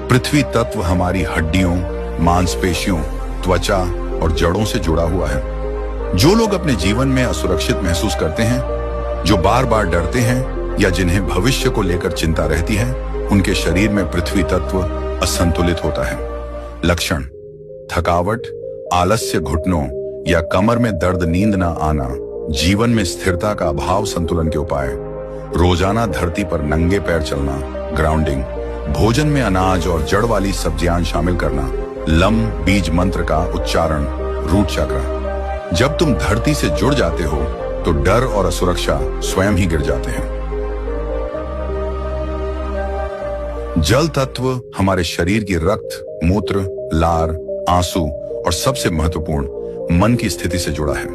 पृथ्वी तत्व हमारी हड्डियों, मांसपेशियों, त्वचा और जड़ों से जुड़ा हुआ है। जो लोग अपने जीवन में असुरक्षित महसूस करते हैं, जो बार बार डरते हैं या जिन्हें भविष्य को लेकर चिंता रहती है, उनके शरीर में पृथ्वी तत्व असंतुलित होता है। लक्षण: थकावट, आलस्य, घुटनों या कमर में दर्द, नींद न आना, जीवन में स्थिरता का अभाव। संतुलन के उपाय: रोजाना धरती पर नंगे पैर चलना, ग्राउंडिंग, भोजन में अनाज और जड़ वाली सब्जियां शामिल करना, लम बीज मंत्र का उच्चारण, रूट चक्र। जब तुम धरती से जुड़ जाते हो तो डर और असुरक्षा स्वयं ही गिर जाते हैं। जल तत्व हमारे शरीर की रक्त, मूत्र, लार, आंसू और सबसे महत्वपूर्ण मन की स्थिति से जुड़ा है।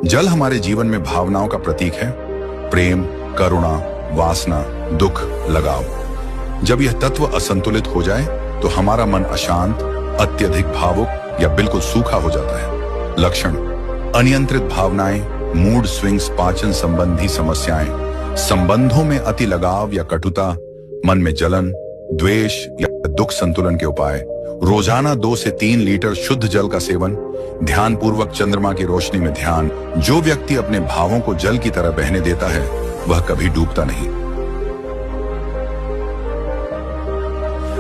जल हमारे जीवन में भावनाओं का प्रतीक है: प्रेम, करुणा, वासना, दुख, लगाव। जब यह तत्व असंतुलित हो जाए तो हमारा मन अशांत, अत्यधिक भावुक या बिल्कुल सूखा हो जाता है। लक्षण: अनियंत्रित भावनाएं, मूड स्विंग्स, पाचन संबंधी समस्याएं, संबंधों में अति लगाव या कटुता, मन में जलन, द्वेष या दुख। संतुलन के उपाय: रोजाना 2 से 3 लीटर शुद्ध जल का सेवन, ध्यान पूर्वक चंद्रमा की रोशनी में ध्यान। जो व्यक्ति अपने भावों को जल की तरह बहने देता है वह कभी डूबता नहीं।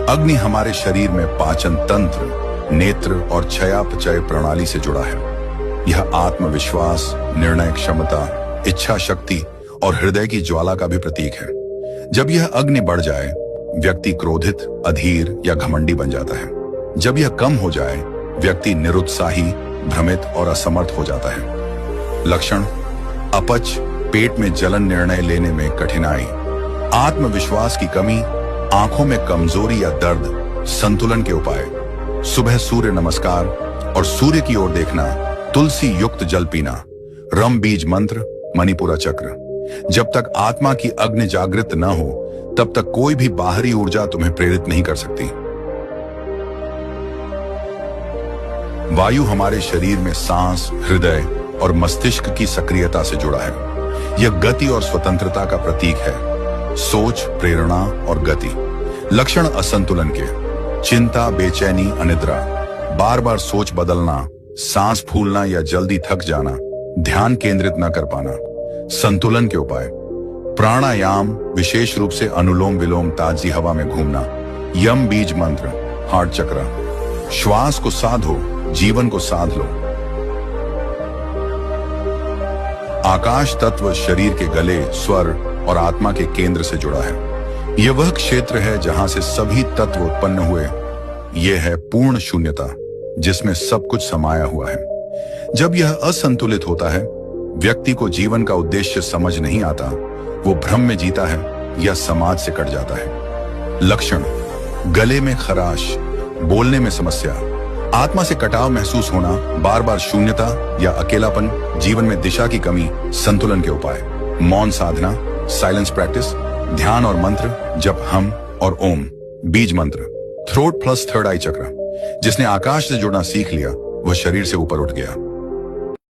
अग्नि हमारे शरीर में पाचन तंत्र, नेत्र और चयापचय प्रणाली से जुड़ा है। यह आत्मविश्वास, निर्णय क्षमता, इच्छा शक्ति और हृदय की ज्वाला का भी प्रतीक है। जब यह अग्नि बढ़ जाए, व्यक्ति क्रोधित, अधीर या घमंडी बन जाता है। जब यह कम हो जाए, व्यक्ति निरुत्साही, भ्रमित और असमर्थ हो जाता है। लक्षण: अपच, पेट में जलन, निर्णय लेने में कठिनाई, आत्मविश्वास की कमी, आंखों में कमजोरी या दर्द। संतुलन के उपाय: सुबह सूर्य नमस्कार और सूर्य की ओर देखना, तुलसी युक्त जल पीना, रम बीज मंत्र, मणिपुरा चक्र। जब तक आत्मा की अग्नि जागृत न हो तब तक कोई भी बाहरी ऊर्जा तुम्हें प्रेरित नहीं कर सकती। वायु हमारे शरीर में सांस, हृदय और मस्तिष्क की सक्रियता से जुड़ा है। यह गति और स्वतंत्रता का प्रतीक है। सोच, प्रेरणा और गति। लक्षण असंतुलन के: चिंता, बेचैनी, अनिद्रा, बार बार सोच बदलना, सांस फूलना या जल्दी थक जाना, ध्यान केंद्रित न कर पाना। संतुलन के उपाय: प्राणायाम, विशेष रूप से अनुलोम विलोम, ताजी हवा में घूमना, यम बीज मंत्र, हार्ट चक्र। श्वास को साधो, जीवन को साध लो। आकाश तत्व शरीर के गले, स्वर और आत्मा के केंद्र से जुड़ा है। यह वह क्षेत्र है जहां से सभी तत्व उत्पन्न हुए। यह है पूर्ण शून्यता, जिसमें सब कुछ समाया हुआ है। जब यह असंतुलित होता है, व्यक्ति को जीवन का उद्देश्य समझ नहीं आता, वो भ्रम में जीता है या समाज से कट जाता है। लक्षण: गले में खराश, बोलने में समस्या, आत्मा से कटाव महसूस होना, बार बार शून्यता या अकेलापन, जीवन में दिशा की कमी। संतुलन के उपाय: मौन साधना, साइलेंस प्रैक्टिस, ध्यान और मंत्र, जप, हम और ओम, बीज मंत्र, थ्रोट प्लस थर्ड आई चक्र। जिसने आकाश से जुड़ना सीख लिया वह शरीर से ऊपर उठ गया।